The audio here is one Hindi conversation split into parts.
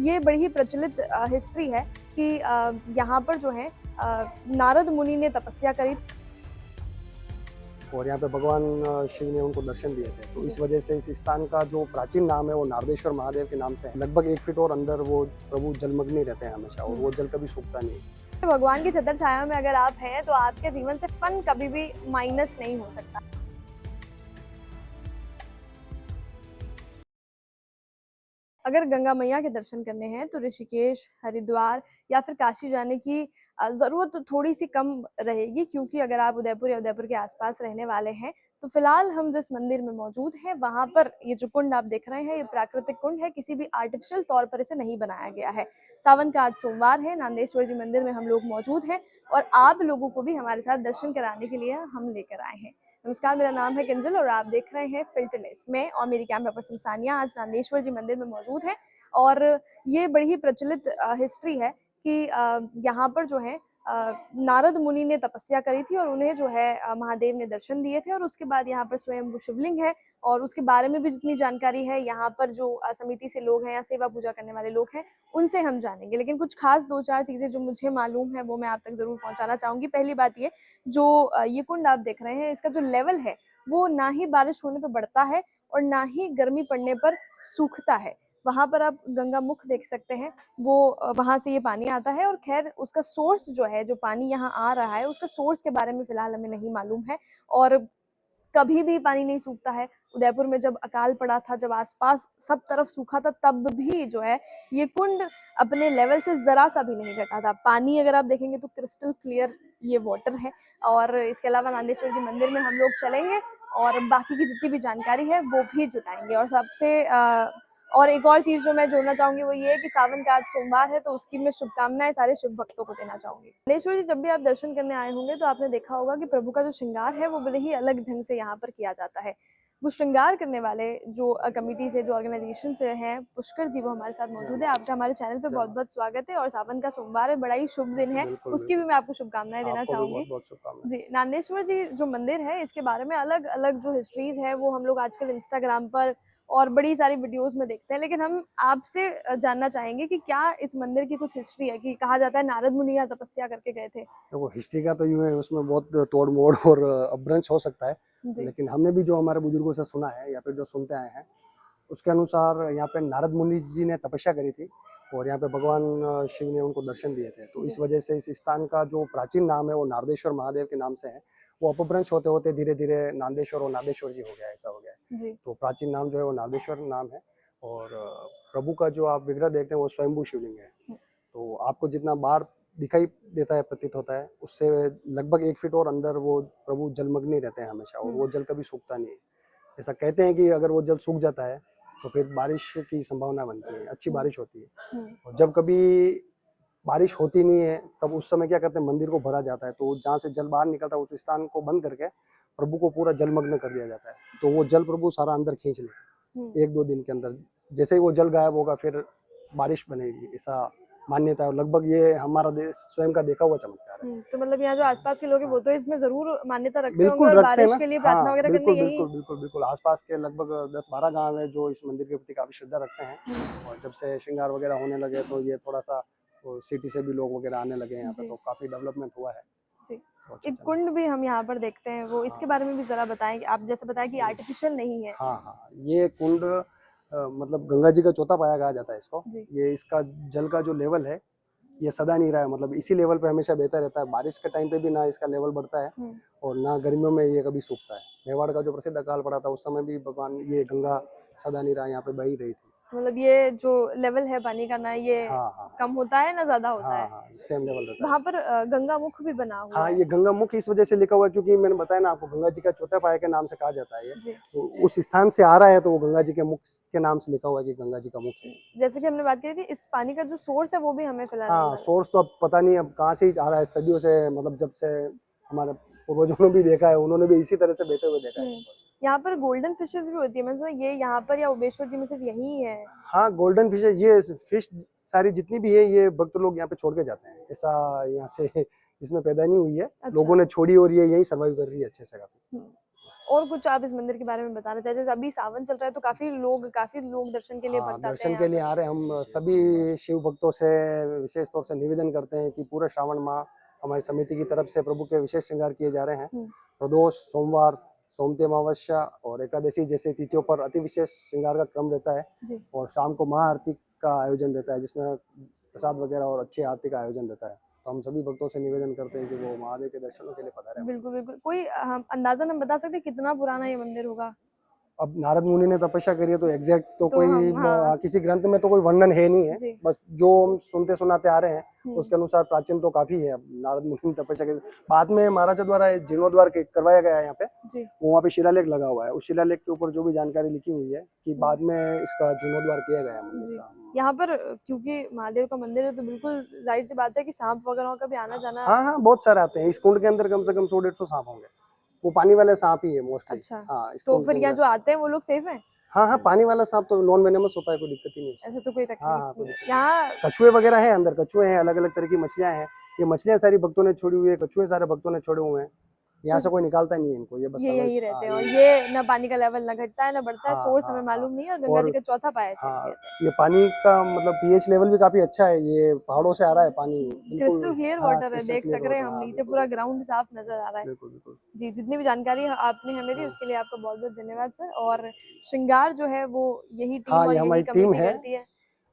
ये बड़ी ही प्रचलित हिस्ट्री है कि यहाँ पर जो है नारद मुनि ने तपस्या करी और यहाँ पे भगवान शिव ने उनको दर्शन दिए थे, तो इस वजह से इस स्थान का जो प्राचीन नाम है वो नारदेश्वर महादेव के नाम से है। लगभग 1 फीट और अंदर वो प्रभु जलमग्न ही रहते हैं हमेशा, और वो जल कभी सूखता नहीं। भगवान की छत्र छाया में अगर आप हैं तो आपके जीवन से फन कभी भी माइनस नहीं हो सकता। अगर गंगा मैया के दर्शन करने हैं तो ऋषिकेश, हरिद्वार या फिर काशी जाने की ज़रूरत थोड़ी सी कम रहेगी, क्योंकि अगर आप उदयपुर या उदयपुर के आसपास रहने वाले हैं तो फिलहाल हम जिस मंदिर में मौजूद हैं वहां पर ये जो कुंड आप देख रहे हैं ये प्राकृतिक कुंड है, किसी भी आर्टिफिशियल तौर पर इसे नहीं बनाया गया है। सावन का आज सोमवार है, नांदेश्वर जी मंदिर में हम लोग मौजूद हैं और आप लोगों को भी हमारे साथ दर्शन कराने के लिए हम लेकर आए हैं। नमस्कार, मेरा नाम है किंजल और आप देख रहे हैं फिल्टरलेस में, और मेरी कैमरा पर्सन सानिया आज नांदेश्वर जी मंदिर में मौजूद है। और ये बड़ी ही प्रचलित हिस्ट्री है कि यहाँ पर जो है नारद मुनि ने तपस्या करी थी और उन्हें जो है महादेव ने दर्शन दिए थे, और उसके बाद यहाँ पर स्वयं शिवलिंग है और उसके बारे में भी जितनी जानकारी है यहाँ पर जो समिति से लोग हैं या सेवा पूजा करने वाले लोग हैं उनसे हम जानेंगे। लेकिन कुछ खास 2-4 चीजें जो मुझे मालूम है वो मैं आप तक जरूर पहुंचाना चाहूंगी। पहली बात ये, जो ये कुंड आप देख रहे हैं इसका जो लेवल है वो ना ही बारिश होने पर बढ़ता है और ना ही गर्मी पड़ने पर सूखता है। वहां पर आप गंगा मुख देख सकते हैं, वो वहां से ये पानी आता है। और खैर उसका सोर्स जो है, जो पानी यहाँ आ रहा है उसका सोर्स के बारे में फिलहाल हमें नहीं मालूम है, और कभी भी पानी नहीं सूखता है। उदयपुर में जब अकाल पड़ा था, जब आसपास सब तरफ सूखा था, तब भी जो है ये कुंड अपने लेवल से जरा सा भी नहीं घटा था। पानी अगर आप देखेंगे तो क्रिस्टल क्लियर ये वाटर है। और इसके अलावा नांदेश्वर जी मंदिर में हम लोग चलेंगे और बाकी की जितनी भी जानकारी है वो भी जुटाएंगे। और और एक और चीज जो मैं जोड़ना चाहूंगी वो ये है कि सावन का आज सोमवार है, तो उसकी मैं शुभकामनाएं सारे शिव भक्तों को देना चाहूंगी। नांदेश्वर जी जब भी आप दर्शन करने आए होंगे तो आपने देखा होगा कि प्रभु का जो श्रृंगार है वो बड़े ही अलग ढंग से यहाँ पर किया जाता है। वो श्रृंगार करने वाले जो कमिटी से, जो ऑर्गेनाइजेशन से हैं, पुष्कर जी, वो हमारे साथ मौजूद है। आपका हमारे चैनल पे बहुत बहुत स्वागत है। और सावन का सोमवार है, बड़ा ही शुभ दिन है, बिल्कुल उसकी भी बिल्कुल, मैं आपको शुभकामनाएं देना आपको भी चाहूंगी। बहुत बहुत शुभकामनाएं। जी, नांदेश्वर जी जो मंदिर है इसके बारे में अलग अलग जो हिस्ट्रीज है वो हम लोग आजकल इंस्टाग्राम पर और बड़ी सारी वीडियोस में देखते हैं, लेकिन हम आपसे जानना चाहेंगे कि क्या इस मंदिर की कुछ हिस्ट्री है, कि कहा जाता है नारद मुनि यहाँ तपस्या करके गए थे। देखो, हिस्ट्री का तो यूं है, उसमें बहुत तोड़ मोड़ और अपभ्रंश हो सकता है, जी। लेकिन हमने भी जो हमारे बुजुर्गों से सुना है या फिर जो सुनते आए हैं उसके अनुसार यहाँ पे नारद मुनि जी ने तपस्या करी थी और यहाँ पे भगवान शिव ने उनको दर्शन दिए थे, तो इस वजह से इस स्थान का जो प्राचीन नाम है वो नारदेश्वर महादेव के नाम से है। वो अपभ्रंश होते होते धीरे धीरे नांदेश्वर और नादेश्वर जी हो गया, ऐसा हो गया है। जी। तो प्राचीन नाम जो है वो नारदेश्वर नाम है। और प्रभु का जो आप विग्रह देखते हैं वो स्वयंभू शिवलिंग है, तो आपको जितना बार दिखाई देता है, प्रतीत होता है, उससे लगभग 1 फीट और अंदर वो प्रभु जलमग्न ही रहते हैं हमेशा, और वो जल कभी सूखता नहीं है। ऐसा कहते हैं कि अगर वो जल सूख जाता है तो फिर बारिश की संभावना बनती है, अच्छी बारिश होती है। और जब कभी बारिश होती नहीं है तब उस समय क्या करते हैं, मंदिर को भरा जाता है, तो जहाँ से जल बाहर निकलता है उस स्थान को बंद करके प्रभु को पूरा जलमग्न कर दिया जाता है, तो वो जल प्रभु सारा अंदर खींच लेते हैं 1-2 दिन के अंदर। जैसे ही वो जल गायब होगा फिर बारिश बनेगी, ऐसा मान्यता है। लगभग ये हमारा देश स्वयं का देखा हुआ चमत्कार है। तो मतलब यहाँ जो आसपास के लोग हैं वो तो इसमें जरूर मान्यता रखते होंगे बिल्कुल और रखते हैं बारिश ना। के लिए प्रार्थना हाँ, वगैरह करने बिल्कुल यही। बिल्कुल बिल्कुल बिल्कुल, आसपास के लगभग 10-12 गांव है जो इस मंदिर के प्रति काफी श्रद्धा रखते हैं। और जब से श्रृंगार वगैरह होने लगे तो ये थोड़ा सा सिटी से भी लोग वगैरह आने लगे हैं यहाँ पे, जी। तो काफी डेवलपमेंट हुआ है। जी। तो अच्छा एक चल रहा कुंड भी हम यहाँ पर देखते हैं, वो है। इसके हाँ बारे में भी जरा बताएं। आप जैसे बताया कि आर्टिफिशियल नहीं है। हाँ हाँ, ये कुंड मतलब गंगा जी का चौथा पाया कहा जाता है इसको। जी। ये इसका जल का जो लेवल है ये सदा नहीं रहा है, मतलब इसी लेवल पे हमेशा बहता रहता है। बारिश के टाइम पे भी ना इसका लेवल बढ़ता है और ना गर्मियों में ये कभी सूखता है। मेवाड़ का जो प्रसिद्ध अकाल पड़ा था उस समय भी भगवान ये गंगा सदा नहीं रहा, यहाँ पे बही रही थी। मतलब ये जो लेवल है पानी का, ना ये हाँ हाँ कम होता है ना ज्यादा होता हाँ है। हाँ, सेम लेवल रहता है वहां इसका। पर गंगा मुख भी बना हुआ हाँ, है। ये गंगा मुख इस वजह से लिखा हुआ है क्योंकि मैंने बताया ना आपको, गंगा जी का चौथा पाया के नाम से कहा जाता है ये। जी। तो उस स्थान से आ रहा है तो वो गंगा जी के मुख के नाम से लिखा हुआ है कि गंगा जी का मुख है। जैसे कि हमने बात की थी, इस पानी का जो सोर्स है वो भी हमें फिलहाल नहीं हाँ, मालूम। सोर्स तो अब पता नहीं अब कहाँ से ही आ रहा है, सदियों से, मतलब जब से हमारे पूर्वजों ने भी देखा है, उन्होंने भी इसी तरह से बहते हुए देखा है इसको। यहाँ पर गोल्डन फिशेस भी होती है, मैं सोचा ये यहाँ पर या ओबेश्वर जी में सिर्फ यही है। हाँ, गोल्डन फिश है, ये फिश सारी जितनी भी है ये भक्त लोग यहाँ पे छोड़ के जाते हैं, ऐसा यहाँ से इसमें पैदा नहीं हुई है। अच्छा। लोगों ने छोड़ी और ये यही सर्वाइव कर रही है अच्छे से काफी। और कुछ आप इस मंदिर के बारे में बताना चाहें? जैसे अभी सावन चल रहा है तो काफ़ी लोग दर्शन के लिए हाँ, भक्त आते हैं दर्शन यहाँ के लिए पर। आ रहे हैं। हम सभी शिव भक्तों से विशेष तौर से निवेदन करते हैं कि पूरे श्रावण माह हमारी समिति की तरफ से प्रभु के विशेष श्रृंगार किए जा रहे हैं। हुँ, प्रदोष, सोमवार, सोमती अमावस्या और एकादशी जैसे तिथियों पर अति विशेष श्रृंगार का क्रम रहता है जी। और शाम को महाआरती का आयोजन रहता है, जिसमें प्रसाद वगैरह और अच्छी आरती का आयोजन रहता है। तो हम सभी भक्तों से निवेदन करते हैं कि वो महादेव के दर्शनों के लिए पधारें हमारे बिल्कुल, बिल्कुल। कोई हम अंदाज़न हम बता सकते हैं कितना पुराना ये मंदिर होगा? अब नारद मुनि ने तपस्या करी है तो एग्जैक्ट तो तो कोई हम हाँ, किसी ग्रंथ में तो कोई वर्णन है नहीं है। जी। बस जो हम सुनते सुनाते आ रहे हैं हुँ, उसके अनुसार प्राचीन तो काफी है। अब नारद मुनि ने तपस्या करी, बाद में महाराजा द्वारा जीर्णोद्वार करवाया गया है यहाँ पे। जी। वो वहाँ पे शिलालेख लगा हुआ है, उस शिलालेख के ऊपर जो भी जानकारी लिखी हुई है कि हुँ, बाद में इसका जीर्णोद्वार किया गया है मंदिर जी। का। यहाँ पर क्योंकि महादेव का मंदिर है तो बिल्कुल ज़ाहिर-सी बात है कि साँप वगैरह का भी आना-जाना। हाँ हाँ, बहुत सारे आते हैं। इस कुंड के अंदर कम से कम 100-150 सांप होंगे। वो पानी वाले सांप ही है मोस्टली। अच्छा, हाँ, इस तो कुंड के फिर यहाँ अंदर। जो आते हैं वो लोग सेफ हैं? हाँ हाँ, पानी वाला सांप तो नॉन वेनेमस होता है, कोई दिक्कत ही नहीं उससे। ऐसे तो कोई हाँ तकलीफ हाँ, कोई नहीं है। दिक्कत यहाँ नहीं। कछुए वगैरह हैं अंदर, कछुए हैं, अलग अलग तरह की मछलियां हैं। ये मछलियां सारी भक्तों ने छोड़ी हुई है, कछुए सारे भक्तों ने छोड़े हुए हैं। यहाँ तो से कोई निकालता नहीं है इनको, ये बस ये समय। यहीं हाँ रहते हैं और ये। ये ना पानी का लेवल ना घटता है ना बढ़ता है, हाँ सोर्स हाँ हमें हाँ। मालूम नहीं है और गंगा और जी का चौथा पाया इसे हम हाँ, कहते हैं। ये पानी का मतलब पीएच लेवल भी काफी अच्छा है। ये पहाड़ों से आ रहा है पानी, क्रिस्टल बिल्कुल। क्लियर हाँ, वाटर है, क्रिस्टल देख क्लियर सक रहे हैं वाटर। हम हाँ, नीचे बिल्कुल पूरा देख सकते ग्राउंड हैं। साफ नज़र आ रहा है। बिल्कुल बिल्कुल। जी, जितनी भी जानकारी आपने हमें दी हाँ उसके लिए आपका बहुत-बहुत धन्यवाद सर और श्रृंगार जो है वो यही टीम हाँ, और ये यही हमारी टीम कमेटी है। करती है।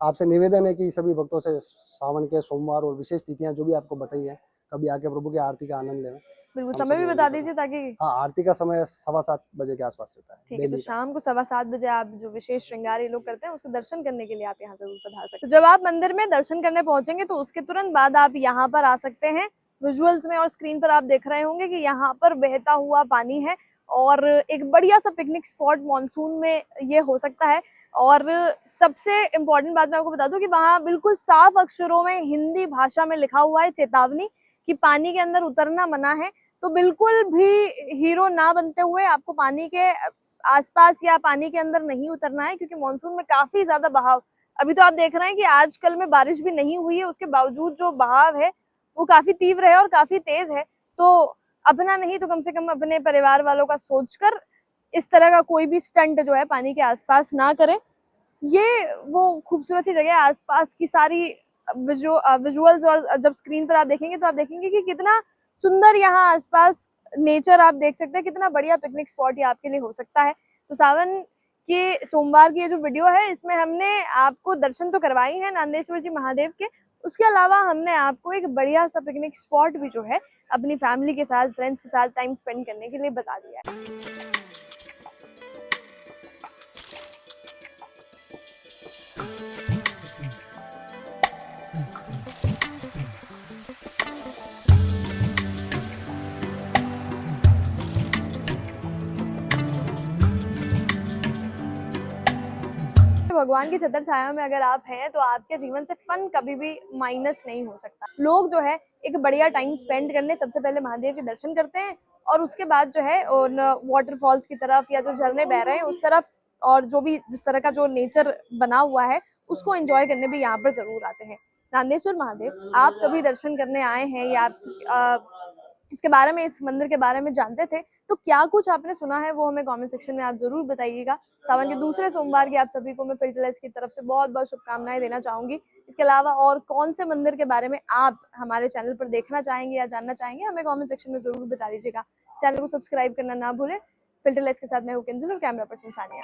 आपसे निवेदन है कि सभी भक्तों से सावन के सोमवार और विशेष तिथियां जो भी आपको बताई है, कभी आके प्रभु की आरती का आनंद लें। बिल्कुल, हम समय सब भी निवेदन बता कर रहे हैं। दीजिए ताकि। हाँ, आरती का समय 7:15 के आसपास रहता है ठीक है, तो डेली का। शाम को 7:15 बजे आप जो विशेष श्रृंगार ये लोग करते हैं, उसके दर्शन करने के लिए आप यहाँ ज़रूर पधार सकते हैं। तो जब आप मंदिर में दर्शन करने पहुँचेंगे, तो उसके तुरंत बाद आप यहाँ पर आ सकते हैं। विजुअल्स में और स्क्रीन पर आप देख रहे होंगे कि यहाँ पर बहता हुआ पानी है और एक बढ़िया-सा पिकनिक स्पॉट मॉनसून में ये हो सकता है। और सबसे इम्पोर्टेंट बात मैं आपको बता दूँ कि वहाँ बिल्कुल साफ अक्षरों में हिंदी भाषा में लिखा हुआ है चेतावनी कि पानी के अंदर उतरना मना है। तो बिल्कुल भी हीरो ना बनते हुए आपको पानी के आसपास या पानी के अंदर नहीं उतरना है क्योंकि मॉनसून में काफी ज्यादा बहाव। अभी तो आप देख रहे हैं कि आजकल में बारिश भी नहीं हुई है, उसके बावजूद जो बहाव है वो काफी तीव्र है और काफी तेज है। तो अपना नहीं तो कम से कम अपने परिवार वालों का सोचकर इस तरह का कोई भी स्टंट जो है पानी के आसपास ना करें। ये वो खूबसूरत सी जगह है, आसपास की सारी विजुअल्स और जब स्क्रीन पर आप देखेंगे तो आप देखेंगे कि कितना सुंदर यहाँ आसपास नेचर आप देख सकते हैं, कितना बढ़िया पिकनिक स्पॉट ये आपके लिए हो सकता है। तो सावन के सोमवार की ये जो वीडियो है इसमें हमने आपको दर्शन तो करवाई है नांदेश्वर जी महादेव के, उसके अलावा हमने आपको एक बढ़िया सा पिकनिक स्पॉट भी जो है अपनी फैमिली के साथ फ्रेंड्स के साथ टाइम स्पेंड करने के लिए बता दिया है। भगवान की छत्र छाया में अगर आप हैं तो आपके जीवन से फन कभी भी माइनस नहीं हो सकता। लोग जो है एक बढ़िया टाइम स्पेंड करने सबसे पहले महादेव के दर्शन करते हैं और उसके बाद जो है उन वाटरफॉल्स की तरफ या जो झरने बह रहे हैं उस तरफ और जो भी जिस तरह का जो नेचर बना हुआ है उसको एंजॉय करने भी यहाँ पर जरूर आते हैं। नांदेश्वर महादेव आप कभी दर्शन करने आए हैं या आप इसके बारे में इस मंदिर के बारे में जानते थे तो क्या कुछ आपने सुना है वो हमें कमेंट सेक्शन में आप जरूर बताइएगा। सावन के दूसरे सोमवार की आप सभी को मैं फिल्टरलेस की तरफ से बहुत बहुत शुभकामनाएं देना चाहूंगी। इसके अलावा और कौन से मंदिर के बारे में आप हमारे चैनल पर देखना चाहेंगे या जानना चाहेंगे हमें कमेंट सेक्शन में जरूर बता दीजिएगा। चैनल को सब्सक्राइब करना ना भूलें। फिल्टरलेस के साथ मैं हूं किंजल और कैमरा पर्सन सानिया।